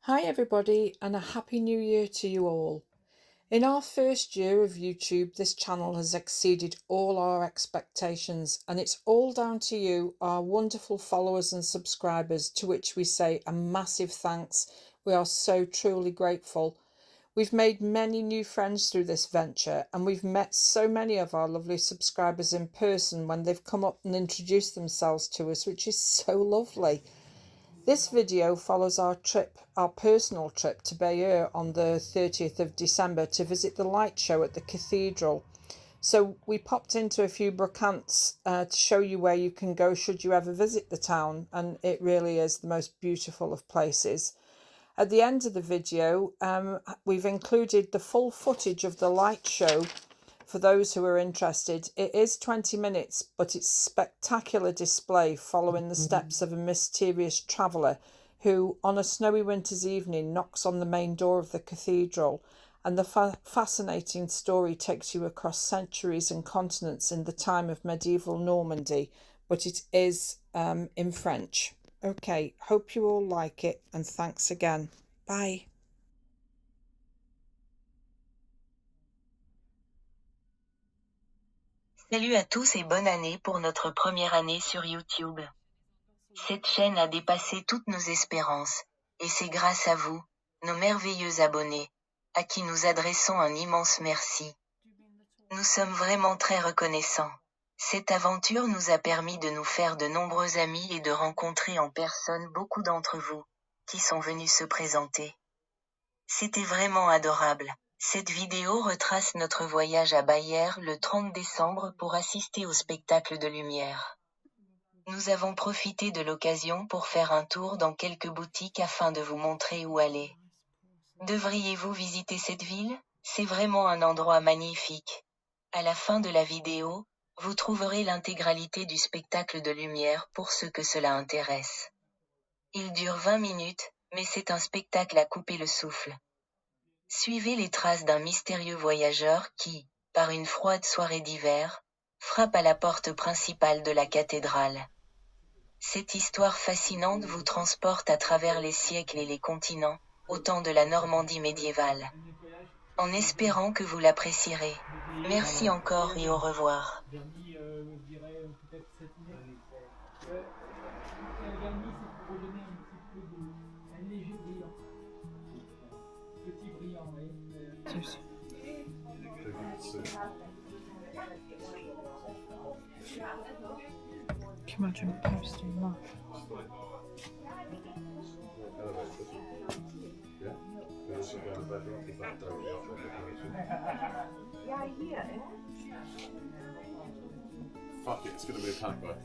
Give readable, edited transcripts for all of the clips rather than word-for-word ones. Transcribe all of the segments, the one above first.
Hi everybody and a happy new year to you all. In our first year of YouTube, this channel has exceeded all our expectations and it's all down to you, our wonderful followers and subscribers, to which we say a massive thanks. We are so truly grateful. We've made many new friends through this venture and we've met so many of our lovely subscribers in person when they've come up and introduced themselves to us, which is so lovely. This video follows our personal trip to Bayeux on the 30th of December to visit the light show at the cathedral. So we popped into a few brocants to show you where you can go should you ever visit the town, and it really is the most beautiful of places. At the end of the video, we've included the full footage of the light show for those who are interested. It is 20 minutes, but it's spectacular display following the steps of a mysterious traveller who, on a snowy winter's evening, knocks on the main door of the cathedral. And the fascinating story takes you across centuries and continents in the time of medieval Normandy, but it is in French. Okay, hope you all like it, and thanks again. Bye. Salut à tous et bonne année pour notre première année sur YouTube. Cette chaîne a dépassé toutes nos espérances, et c'est grâce à vous, nos merveilleux abonnés, à qui nous adressons un immense merci. Nous sommes vraiment très reconnaissants. Cette aventure nous a permis de nous faire de nombreux amis et de rencontrer en personne beaucoup d'entre vous, qui sont venus se présenter. C'était vraiment adorable. Cette vidéo retrace notre voyage à Bayeux le 30 décembre pour assister au spectacle de lumière. Nous avons profité de l'occasion pour faire un tour dans quelques boutiques afin de vous montrer où aller. Devriez-vous visiter cette ville? C'est vraiment un endroit magnifique. À la fin de la vidéo, vous trouverez l'intégralité du spectacle de lumière pour ceux que cela intéresse. Il dure 20 minutes, mais c'est un spectacle à couper le souffle. Suivez les traces d'un mystérieux voyageur qui, par une froide soirée d'hiver, frappe à la porte principale de la cathédrale. Cette histoire fascinante vous transporte à travers les siècles et les continents, au temps de la Normandie médiévale. En espérant que vous l'apprécierez. Merci encore et au revoir. Vernis, je dirais peut-être satiné. Le vernis, c'est pour redonner un petit peu de un léger brillant. Petit brillant, oui. Can you imagine posting that? Fuck it, it's gonna be a camper.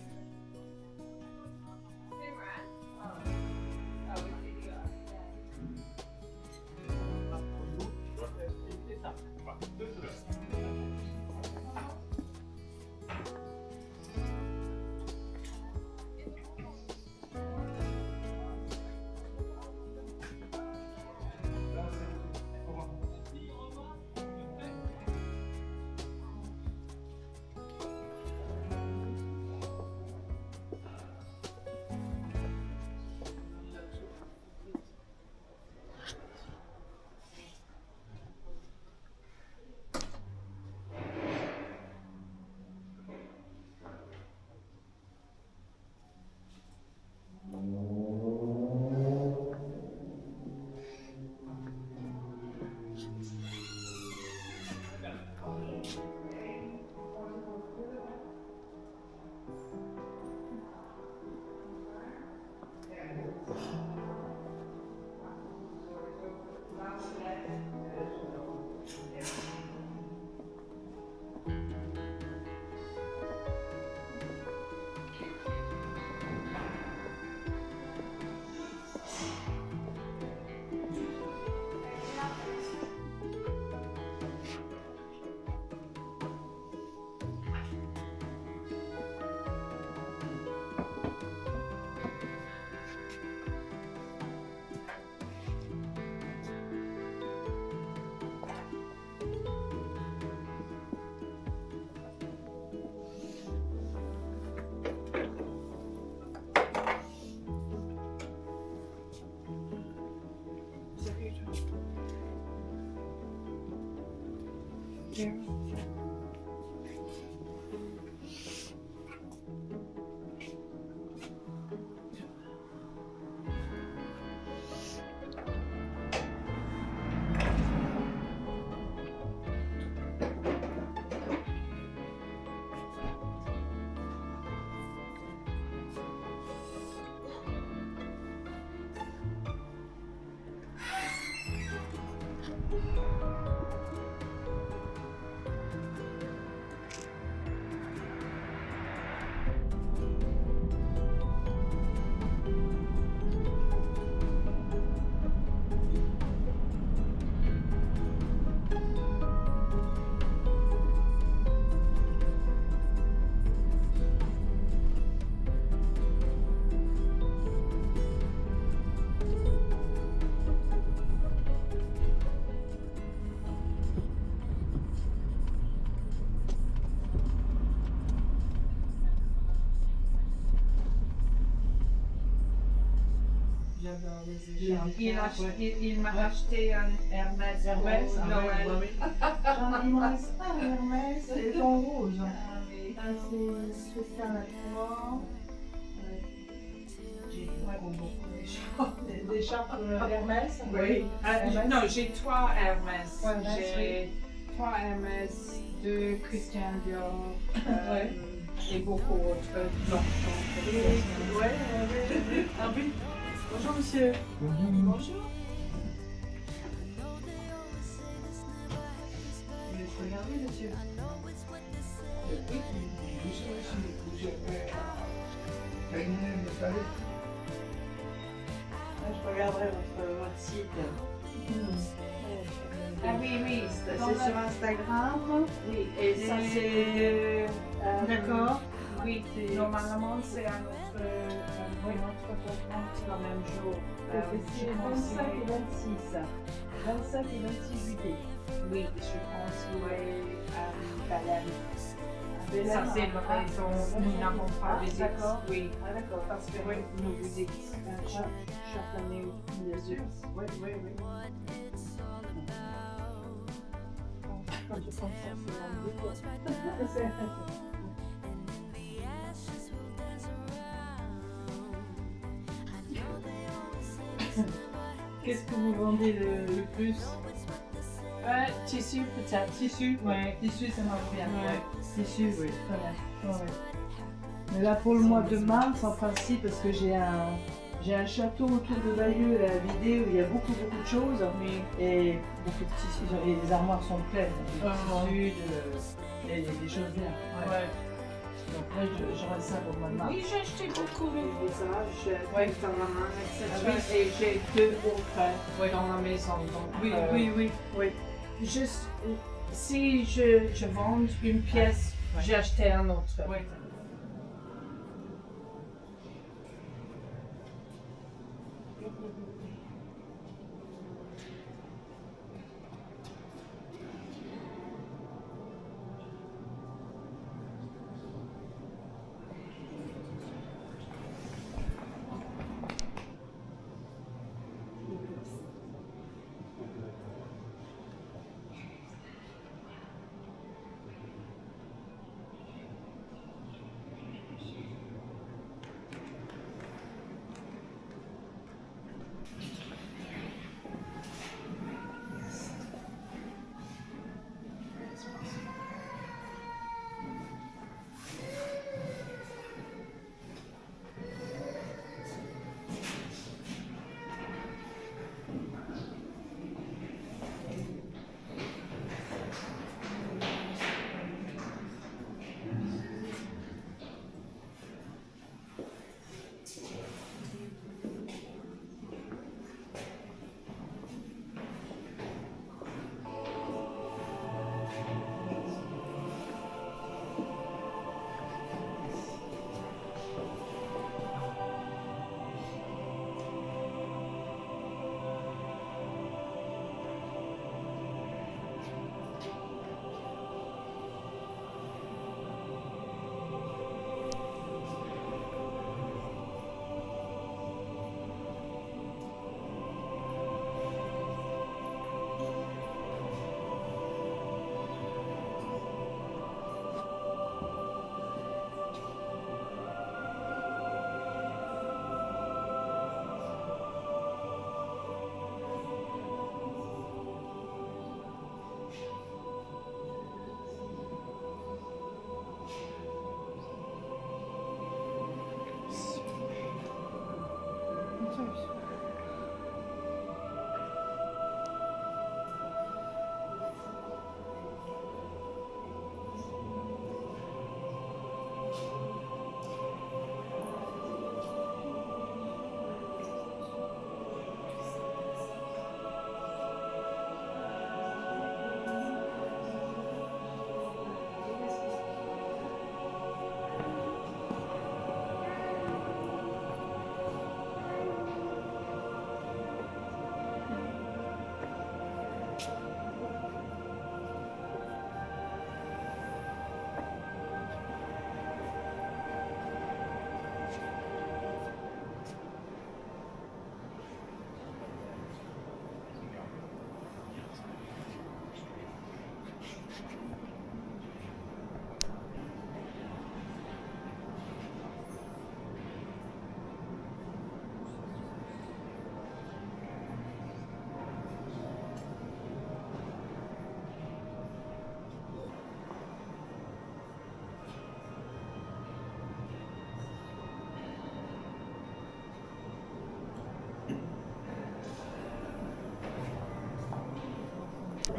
J'adore les écharpes. Il m'a acheté un Hermès. Hermès, pour ah Noël. ouais, il me reste un Hermès et en rouge. Ah, c'est spécial à toi. J'ai beaucoup d'écharpes Hermès. Oui. Hermès. Non, j'ai 3 Hermès. Ouais, Hermès, J'ai 3 Hermès, 2 Christian Dior Ouais. et beaucoup d'autres. Ouais. Ah oui. Bonjour monsieur. Bonjour. Vous laissez regarder monsieur. Je regarderai votre site. Ah oui, C'est sur Instagram. Oui, et ça c'est... D'accord. Oui, normalement c'est un autre compte le même jour. C'est 25 et 26. 25 et 26 juillet. Oui, je pense oui, Baleine. Baleine, Ça c'est la ah, raison, nous n'avons pas ah, visité. d'accord. Oui, Ah d'accord, parce que oui, nous visitons chaque année. bien sûr. Oui. Quand je pense ça, c'est un peu. Qu'est-ce que vous vendez le plus? Tissu peut-être. Tissu, Ouais. Tissu, ça marche bien. Ouais. Tissu, oui, très bien. Ouais. Mais là, pour le mois de mars, en principe, parce que j'ai un château autour de Bayeux à vider où il y a beaucoup de choses. Oui. Et beaucoup de tissus, et les armoires sont pleines. Des Oh. tissus, et des choses bien. Ouais. Ouais. Donc là, j'aurai ça pour le mois de mars. Oui, j'ai acheté beaucoup de Et ça, ouais, dans la main, etc. Ah oui. Et j'ai 2 autres dans la maison. Donc, oui. Juste, si je vends une pièce, j'ai acheté un autre. Oui.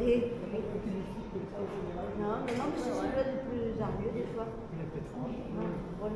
Et non, mais c'est celui-là le plus hargneux des fois. Non, voilà.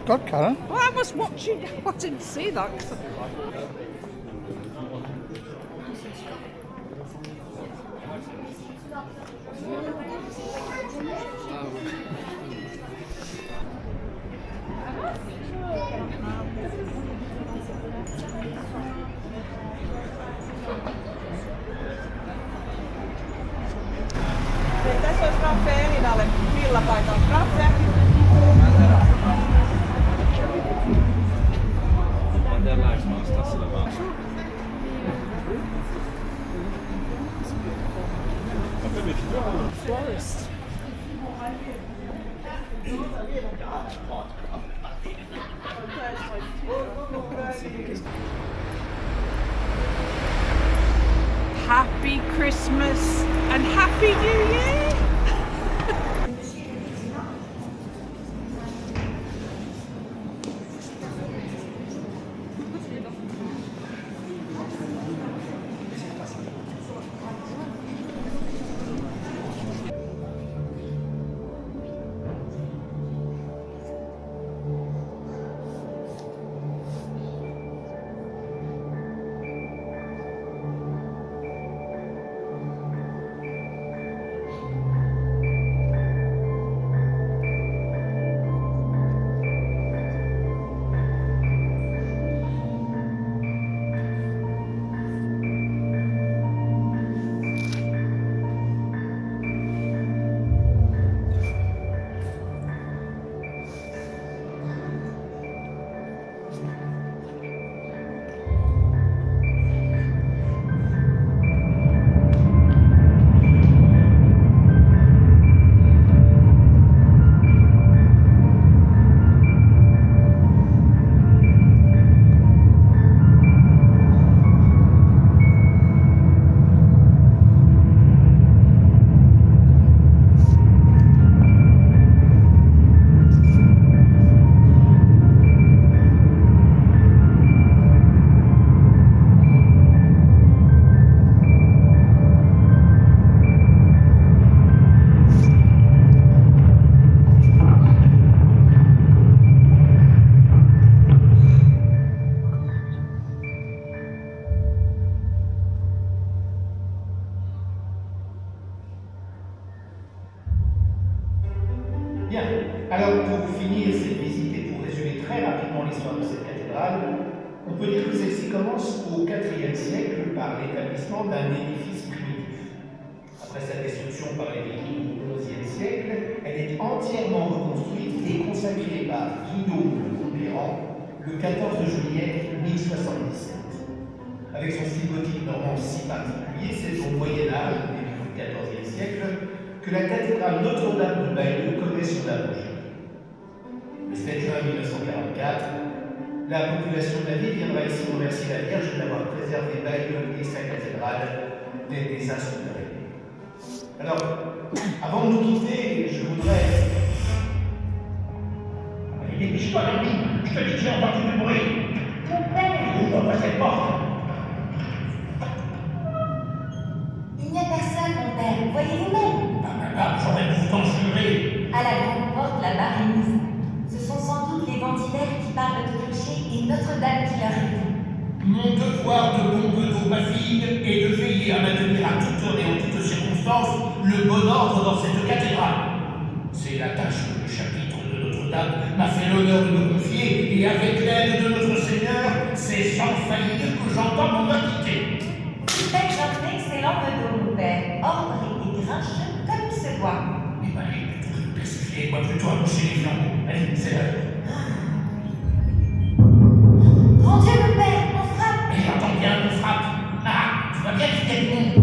God, Karen. Well, I was watching. I didn't see that. Tässä olisi Raffe Elinalle villapaikan. Raffe! Florist. Happy Christmas and Happy New Year! Bien, alors pour finir cette visite et pour résumer très rapidement l'histoire de cette cathédrale, on peut dire que celle-ci commence au IVe siècle par l'établissement d'un édifice primitif. Après sa destruction par les Vikings au XIe siècle, elle est entièrement reconstruite et consacrée par Guillaume le Conquérant le 14 juillet 1077. Avec son style gothique normand si particulier, c'est au Moyen-Âge, au début du XIVe siècle, que la cathédrale Notre-Dame de Bayeux connaît son apogée. Le 7 juin 1944, la population de la ville viendra ici remercier la Vierge d'avoir préservé Bayeux et sa cathédrale des désastres de la. Alors, avant de nous quitter, je voudrais... Allez, dépêche-toi, Rémi. Je te dis que j'ai entendu du bruit. Mon père. Ouvre pas cette porte. Il n'y a personne, mon père. Voyez vous-même. J'aurais pourtant juré. À la grande porte, la barre est mise. Ce sont sans doute les ventilaires qui parlent de clocher et Notre-Dame qui leur répond. Mon devoir de pompeau, ma fille, est de veiller à maintenir à toute heure et en toutes circonstances le bon ordre dans cette cathédrale. C'est la tâche que le chapitre de Notre-Dame m'a fait l'honneur de me confier, et avec l'aide de notre Seigneur, c'est sans faillir que j'entends m'en acquitter. Vous faites un excellent bedeau, mon père. Ordre et grincheux comme il se voit. Eh ben, allez, plutôt que de persifler, moi plutôt à boucher les flambeaux. Allez, c'est l'heure. Grand Dieu, mon père, on frappe. Mais j'entends bien qu'on frappe. Ah, tu vois bien qu'il y a du monde.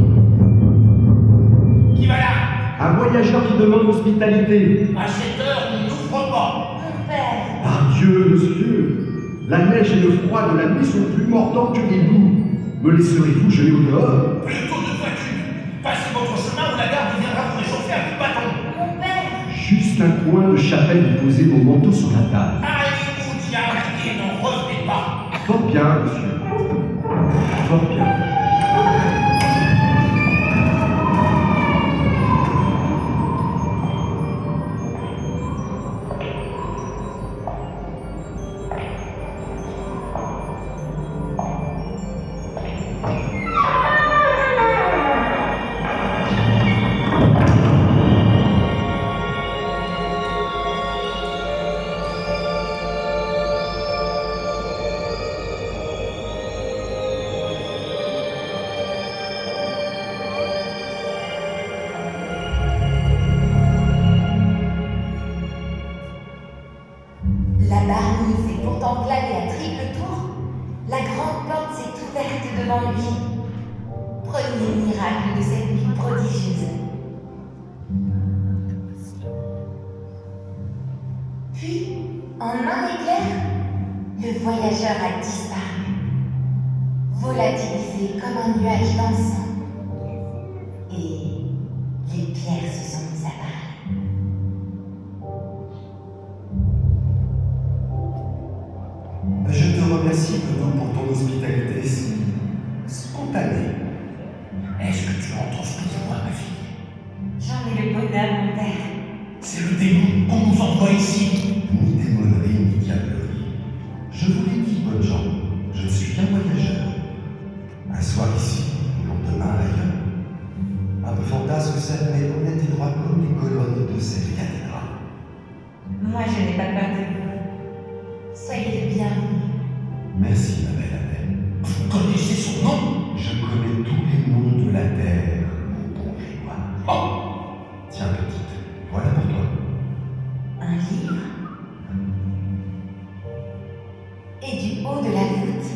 Qui va là? Un voyageur qui demande l'hospitalité. À cette heure, on n'ouvre pas. Mon père. Par Dieu, monsieur, la neige et le froid de la nuit sont plus mordants que les loups. Me laisserez-vous geler au dehors? Plutôt de voiture. Passez votre chemin où la garde viendra vous réchauffer à coups de bâton. Mon père. Juste un coin de chapelle où poser mon manteau sur la table. Allez, au diable, et n'en revenez pas. Fort bien, monsieur. Fort bien. La barre mise et pourtant clavée à triple tour, la grande porte s'est ouverte devant lui. Premier miracle de cette nuit prodigieuse. Puis, en un éclair, le voyageur a disparu, volatilisé comme un nuage d'encens. Et les pierres se sont mises à parler. Je te remercie, Benoît, pour ton hospitalité si spontanée. Est-ce que tu entends ce que je vois, ma fille? J'en ai le bonheur, mon père. C'est le démon qu'on nous envoie ici. Ni démonerie, ni diablerie. Je vous l'ai dit, bonnes gens, je ne suis qu'un voyageur. Un soir ici, le lendemain ailleurs. Un peu fantasque, certes, mais honnête et droit comme les colonnes de cette cathédrale. Moi, je n'ai pas peur de vous. Soyez le bienvenu. Merci, ma belle Annelle. Vous connaissez son nom? Je connais tous les noms de la terre, mon bon Grégoire. Oh! Tiens, petite, voilà pour toi. Un livre. Et du haut de la voûte,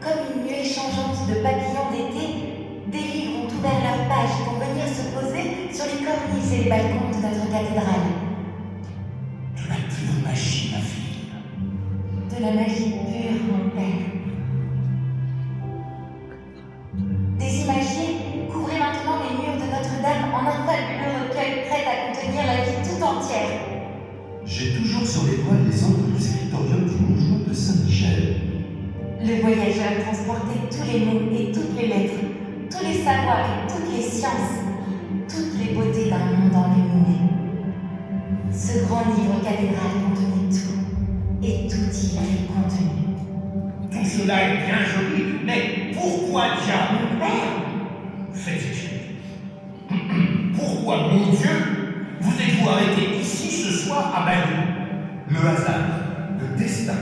comme une nuée changeante de papillons d'été, des livres ont ouvert leurs pages pour venir se poser sur les corniches et les balcons de notre cathédrale. De la pure magie, ma fille. De la magie pure, mon père. Des imagiers couvraient maintenant les murs de Notre-Dame en un fabuleux recueil prêt à contenir la vie tout entière. J'ai toujours sur les toiles les encres du scriptorium du mouvement de Saint-Michel. Le voyageur transportait tous les mots et toutes les lettres, tous les savoirs et toutes les sciences, toutes les beautés d'un monde enluminé. Ce grand livre cathédral contenait tout, et tout y était contenu. Tout cela est bien joli, mais pourquoi diable? Mon père, Faites étude. Pourquoi, mon Dieu, vous êtes-vous arrêté ici ce soir à Bayeux? Le hasard, le destin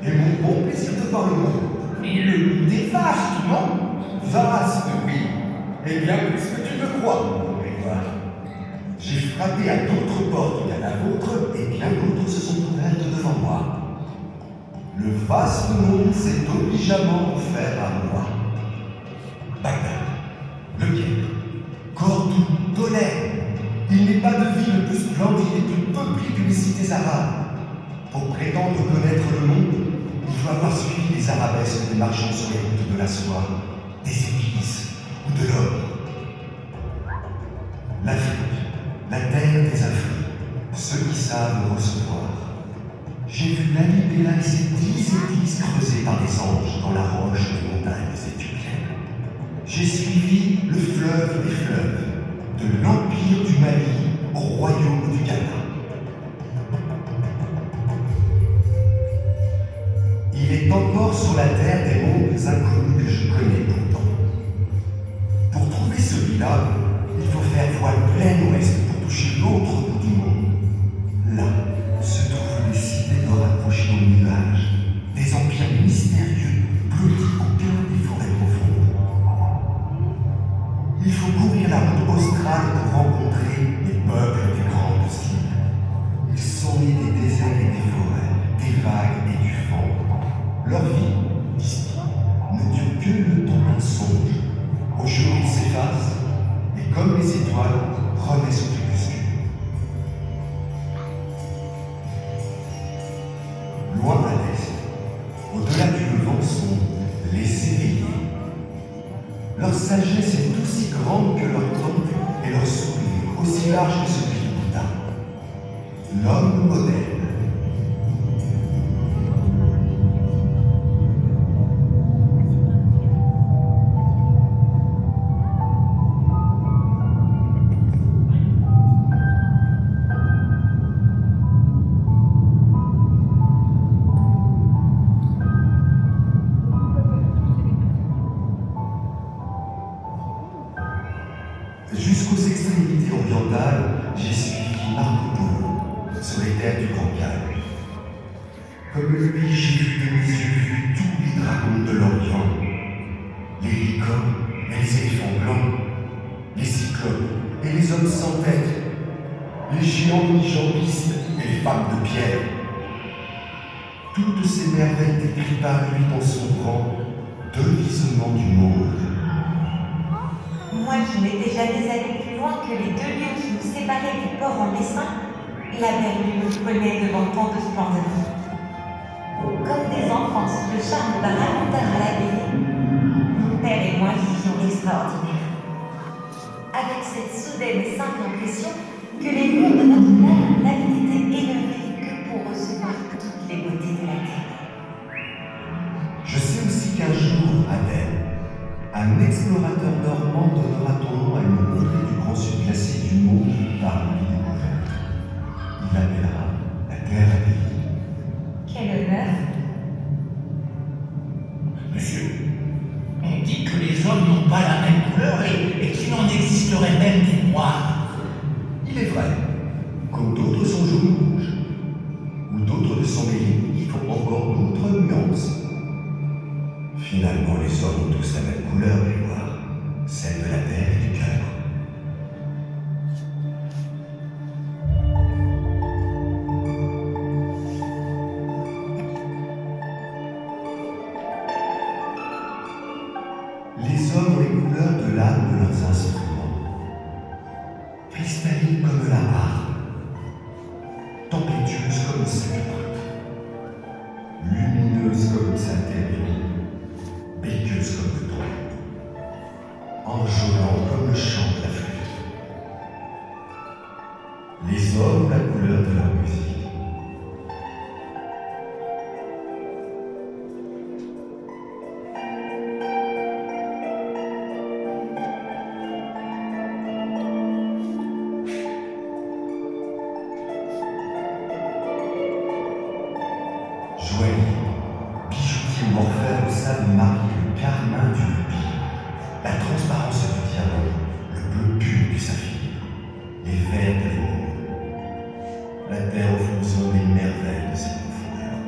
et mon bon plaisir de voir le monde. Mais le monde est vaste, non? Vaste, oui, et bien plus que tu ne crois, mon Grégoire. J'ai frappé à d'autres portes qu'à la vôtre, et bien d'autres se sont ouvertes devant moi. Le vaste monde s'est obligeamment offert à moi. Bagdad, Le Caire, Cordoue, Tolède. Il n'est pas de ville plus splendide et plus peuplée que les cités arabes. Pour prétendre connaître le monde, il faut avoir suivi les arabesques des marchands sur les routes de la soie, des épices ou de l'or. L'Afrique, la terre des Afriques, ceux qui savent recevoir. J'ai vu la libella et ses 10 églises creusées par des anges dans la roche des montagnes éthiopiennes. J'ai suivi le fleuve des fleuves, de l'empire du Mali au royaume du Ghana. Il est encore sur la terre des mondes inconnus que je connais pourtant. Pour trouver celui-là, il faut faire voile plein ouest pour toucher l'autre bout du monde. Là se trouvent des cités d'or accrochées aux nuages, des empires mystérieux blottis au cœur des forêts profondes. Il faut courir la route australe pour rencontrer les peuples des grandes îles. Ils sont nés des déserts et des forêts, des vagues et du vent. Leur vie, disent-ils, ne dure que le temps d'un songe. Au jour, ils s'effacent, et comme les étoiles, renaissent au crépuscule. Loin à l'est, au-delà du levant sont les éveillés. Leur sagesse est aussi grande que leur temple et leur sourire aussi large que celui du Bouddha. L'homme moderne. Jusqu'aux extrémités orientales, j'ai suivi Marco Polo sur les terres du Grand Calme. Comme lui, j'ai vu de mes yeux tous les dragons de l'Orient, les licornes et les éléphants blancs, les cyclopes et les hommes sans tête, les géants unijambistes et les femmes de pierre. Toutes ces merveilles décrites par lui dans son grand devisement du monde. Moi qui n'étais jamais allée plus loin que les 2 lieues qui nous séparaient du port en dessin, la mer nous prenait devant tant de splendeur. Comme des enfants sous le charme d'un raconteur à la BD, mon père et moi vivions l'extraordinaire. Avec cette soudaine et simple impression que les murs de notre âme n'avaient été élevés que pour recevoir toutes les beautés de la terre. Je sais aussi qu'un jour, Adèle, un explorateur normand donnera ton nom à une contrée du grand sud glacé du monde par lui découverte. Il l'appellera la Terre à pays. Quel honneur! Monsieur, on dit que les hommes n'ont pas la même couleur et qu'il en existerait même des noirs. Il est vrai, comme d'autres sont jaunes rouges, ou d'autres ne sont mêlés, il faut encore d'autres nuances. Finalement, les hommes ont tous la même couleur, Grégoire, celle de la terre et du cœur. Les hommes ont les couleurs de l'âme de leurs instruments, cristallines comme la harpe, tempétueuses comme sa flûte, lumineuses comme sa terre, béqueuse comme le ton, enjôlant comme le chant de la flûte. Les hommes ont la couleur de leur musique. Joaillier, bijoutier morpheur savent marier le carmin du rubis, la transparence du diamant, le bleu pur du saphir, les verts de l'émeraude. La terre offre aux hommes les merveilles de ses profondeurs.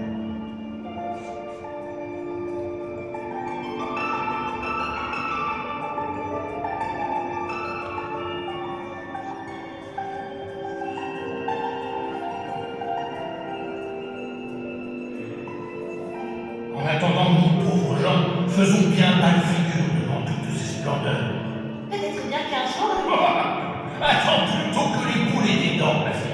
En attendant, nous pauvres gens, faisons bien belle figure devant toutes ces splendeurs. Peut-être bien qu'un jour... Attends plutôt que les boules et des dents, ma fille.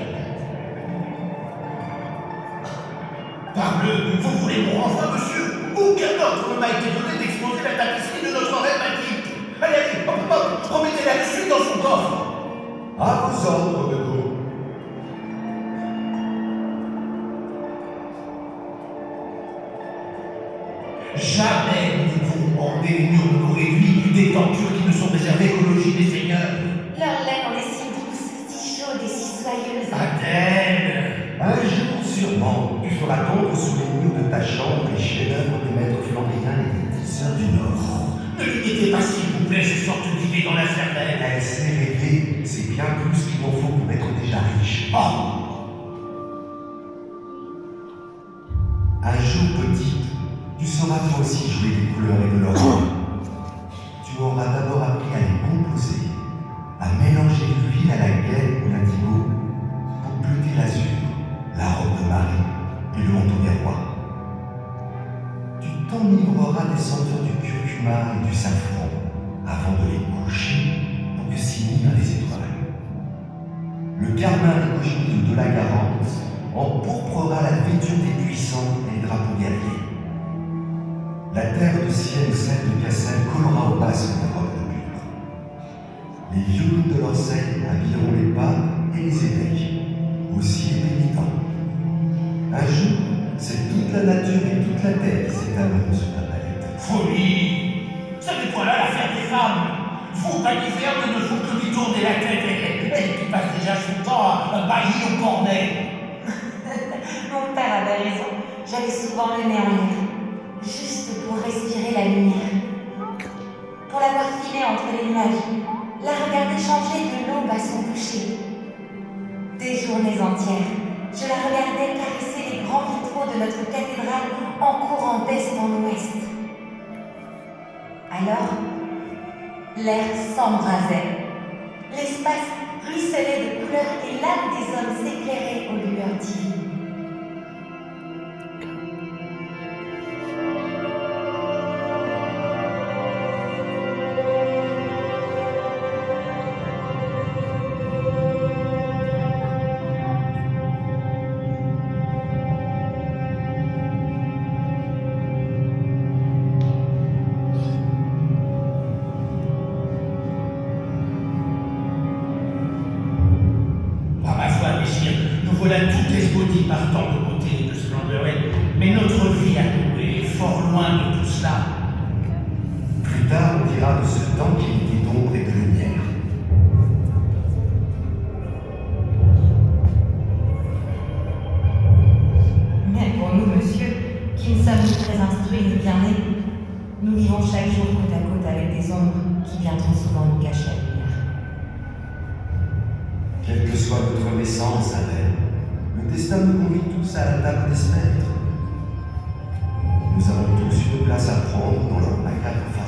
Parle bleu, vous voulez mon renvoi, monsieur? Aucun ordre ne m'a été donné d'exposer la tapisserie de notre reine magique. Allez, allez, hop, hop, remettez-la dessus dans son coffre. À vos ordres, de go. Jamais nous ne pourrons orner les murs de nos réduits des tentures qui ne sont réservées qu'au logis des seigneurs. Leurs lèvres est si douce, si chaude et si soyeuse. Adèle! Un jour sûrement, tu feras tondre sous les murs de ta chambre les chefs-d'œuvre des maîtres flandriens et des tisseurs du Nord. Ne limitez pas, s'il vous plaît, ces sortes d'idées dans la cervelle. Elle s'est rêvée, c'est bien plus qu'il en faut pour être déjà riche. Oh! Un jour, petite, tu sauras toi aussi jouer des couleurs et de l'or. Tu auras d'abord appris à les composer, à mélanger l'huile à la gaine ou l'indigo pour bleuter l'azur, la robe de Marie et le manteau des rois. Tu t'enivreras des senteurs du curcuma et du safran avant de les coucher pour que s'y mirent les étoiles. Le carmin rigogine de la Garance empourprera la vêture des puissants et les drapeaux guerriers. La terre de Sienne ou celle de Cassel collera au basque des robes de pur. Les violons de l'Orsay habilleront les papes et les évêques, aussi les pénitents. Un jour, c'est toute la nature et toute la terre qui s'étaleront sur ta palette. Folie! Ce n'est point là l'affaire des femmes. Vos palivernes ne font que lui tourner la tête. Elle qui passe déjà son temps à bailler au cornet. Mon père avait raison. J'avais souvent le nez en l'air, juste pour respirer la lumière. Pour la voir filer entre les nuages, la regarder changer de l'aube à son coucher. Des journées entières, je la regardais caresser les grands vitraux de notre cathédrale en courant d'est en ouest. Alors, l'air s'embrasait. L'espace ruisselait de couleurs et l'âme des hommes s'éclairait aux lueurs divines. Voilà tout esbaudi par tant de beauté et de splendeur, mais notre vie à nous est fort loin de tout cela. Plus tard, on dira de ce temps qu'il était d'ombre et de lumière. Mais pour nous, monsieur, qui ne sommes très instruits ni bien nés, nous vivons chaque jour côte à côte avec des ombres qui viendront souvent nous cacher la lumière. Quelle que soit notre naissance, Adèle, le destin nous convie tous à la table des spectres. Nous avons tous une place à prendre dans leur macabre phare.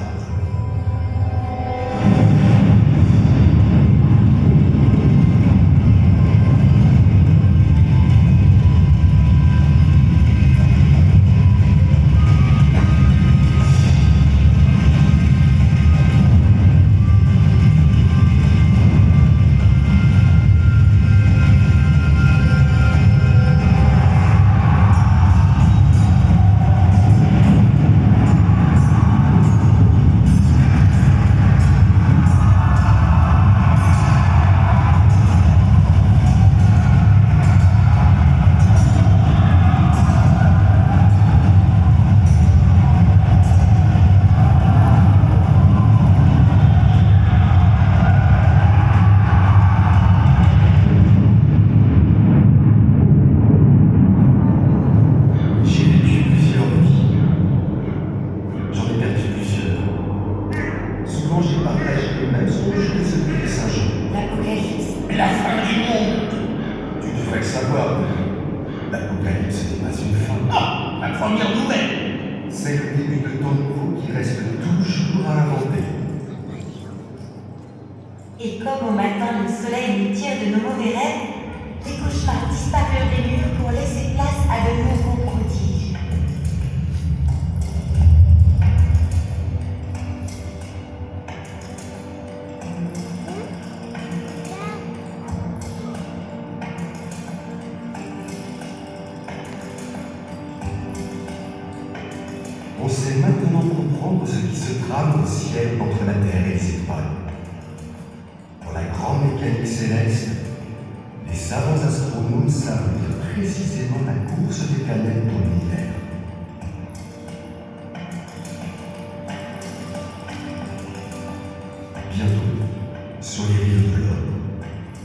Et comme au matin le soleil nous tire de nos mauvais rêves, les cauchemars disparurent des murs pour laisser place à de nouveaux prodiges. On sait maintenant comprendre ce qui se trame au ciel entre la Terre et les étoiles. Pour la grande mécanique céleste, les savants astronomes savent lire précisément la course des planètes dans l'univers. Bientôt, sur les rives de l'homme,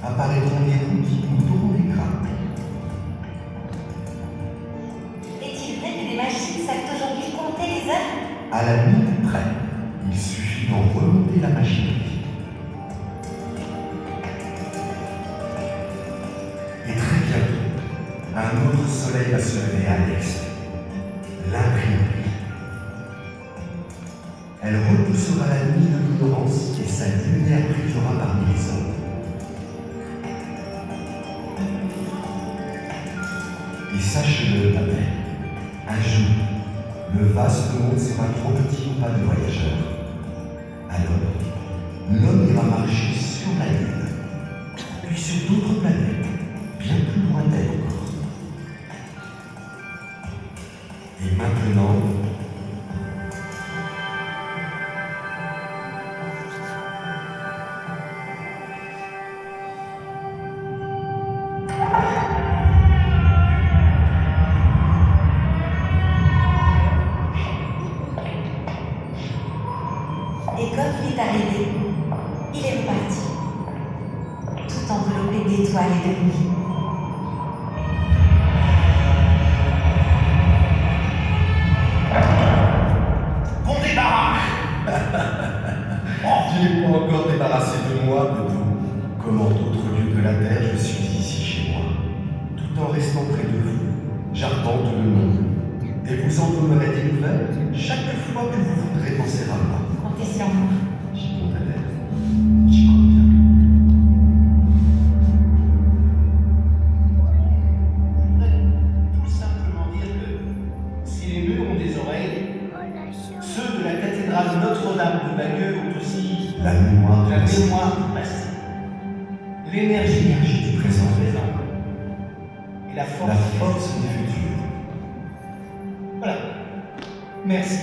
apparaîtront des roues qui monteront les grappes. Est-il vrai que des machines savent aujourd'hui compter les heures? À la minute près, il suffit d'en remonter la machinerie. Et très bientôt, un autre soleil va se lever à l'est, l'imprimerie. Elle repoussera la nuit de l'ignorance et sa lumière brillera parmi les hommes. Et sache-le, ma mère, un jour, le vaste monde sera trop petit pour pas de voyageurs. Alors, l'homme ira marcher sur la Lune, puis sur d'autres planètes, bien plus lointaines encore. Et maintenant, Et comme il est arrivé, il est reparti, tout enveloppé d'étoiles et de nuit. Qu'on débarrasse. tu n'es pas encore débarrassé de moi, Bedou. Comme en d'autres lieux de la Terre, je suis ici chez moi. Tout en restant près de vous, j'arpente le monde. Et vous en donnerez des nouvelles chaque fois que vous voudrez penser à moi. Comptez sur moi. J'y compte, Adèle. J'y compte bien. Tout simplement dire que si les murs ont des oreilles, ceux de la cathédrale Notre-Dame de Bayeux ont aussi La mémoire de la mémoire du passé, l'énergie du présent, et la la force du futur. Voilà. Merci.